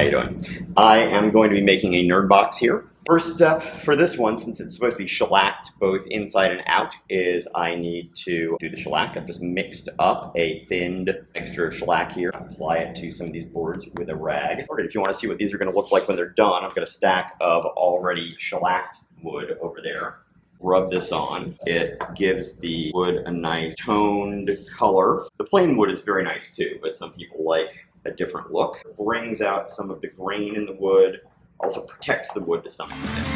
how you doing? I am going to be making a NerdBox here. First step for this one, since it's supposed to be shellacked both inside and out, is I need to do the shellac. I've just mixed up a thinned mixture of shellac here. Apply it to some of these boards with a rag. If you want to see what these are going to look like when they're done, I've got a stack of already shellacked wood over there. Rub this on. It gives the wood a nice toned color. The plain wood is very nice too, but some people like a different look. It brings out some of the grain in the wood, also protects the wood to some extent.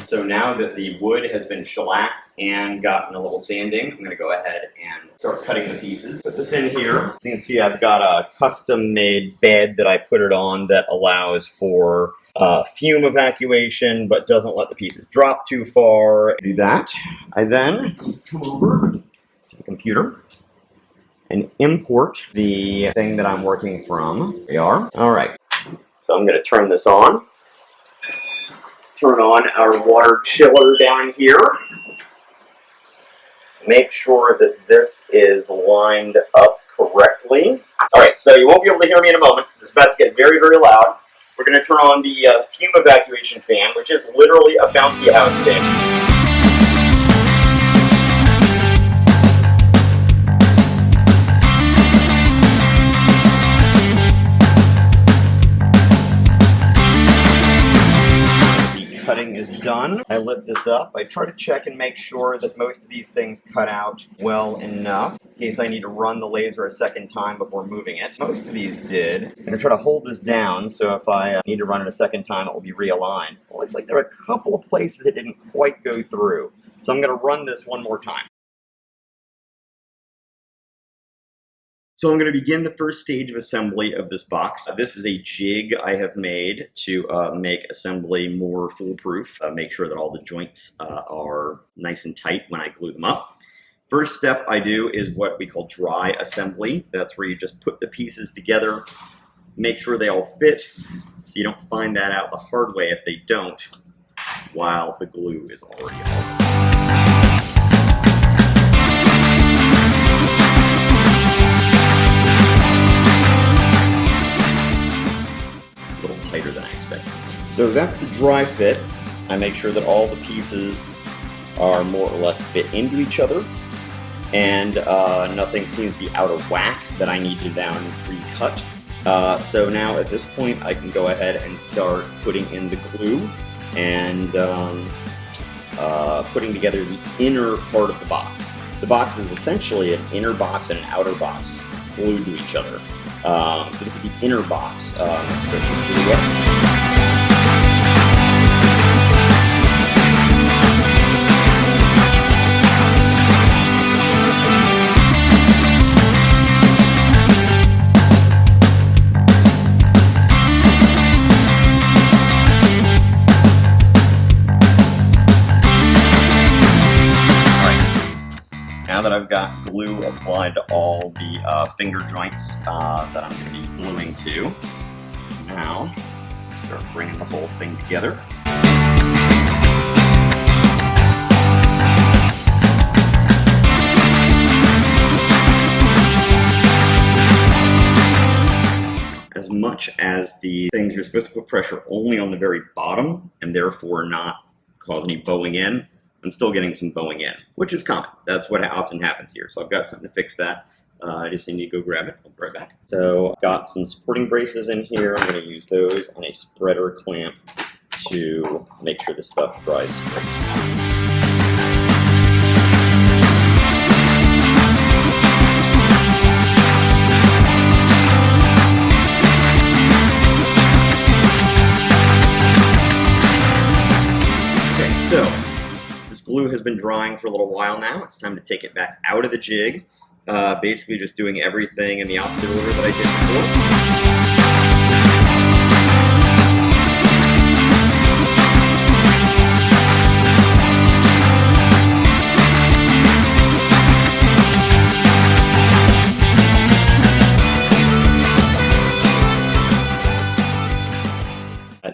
So now that the wood has been shellacked and gotten a little sanding, I'm going to go ahead and start cutting the pieces. Put this in here. You can see I've got a custom-made bed that I put it on that allows for fume evacuation, but doesn't let the pieces drop too far. Do that. I then come over to the computer and import the thing that I'm working from. Here we are. All right. So I'm going to turn this on. Turn on our water chiller down here. Make sure that this is lined up correctly. All right, so you won't be able to hear me in a moment because it's about to get very, very loud. We're going to turn on the fume evacuation fan, which is literally a bouncy house fan. Cutting is done. I lift this up. I try to check and make sure that most of these things cut out well enough in case I need to run the laser a second time before moving it. Most of these did. I'm going to try to hold this down so if I need to run it a second time, it will be realigned. It looks like there are a couple of places that didn't quite go through. So I'm going to run this one more time. So I'm going to begin the first stage of assembly of this box. This is a jig I have made to make assembly more foolproof, make sure that all the joints are nice and tight when I glue them up. First step I do is what we call dry assembly. That's where you just put the pieces together, make sure they all fit, so you don't find that out the hard way if they don't, while the glue is already on. Tighter than I expected. So that's the dry fit. I make sure that all the pieces are more or less fit into each other and nothing seems to be out of whack that I need to down pre-cut. So now at this point I can go ahead and start putting in the glue and putting together the inner part of the box. The box is essentially an inner box and an outer box glued to each other. So this is the inner box. Let's start this glue up. Now that I've got glue applied to all the finger joints that I'm going to be gluing to, now start bringing the whole thing together. As much as the things you're supposed to put pressure only on the very bottom and therefore not cause any bowing in, I'm still getting some bowing in, which is common. That's what often happens here. So I've got something to fix that. I just need to go grab it. I'll be right back. So I've got some supporting braces in here. I'm going to use those and a spreader clamp to make sure the stuff dries straight. So, this glue has been drying for a little while now. It's time to take it back out of the jig. Basically just doing everything in the opposite order that I did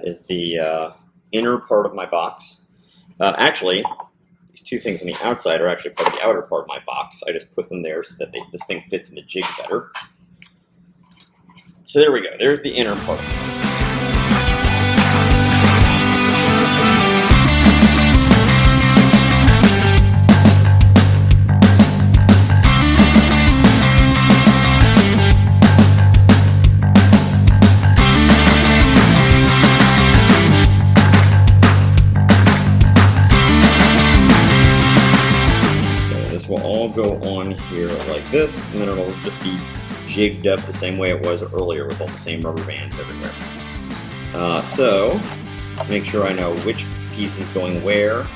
That is the inner part of my box. Actually, these two things on the outside are actually part of the outer part of my box. I just put them there so that this thing fits in the jig better. So there we go. There's the inner part of the box. Will all go on here like this, and then it'll just be jigged up the same way it was earlier with all the same rubber bands everywhere. So, to make sure I know which piece is going where,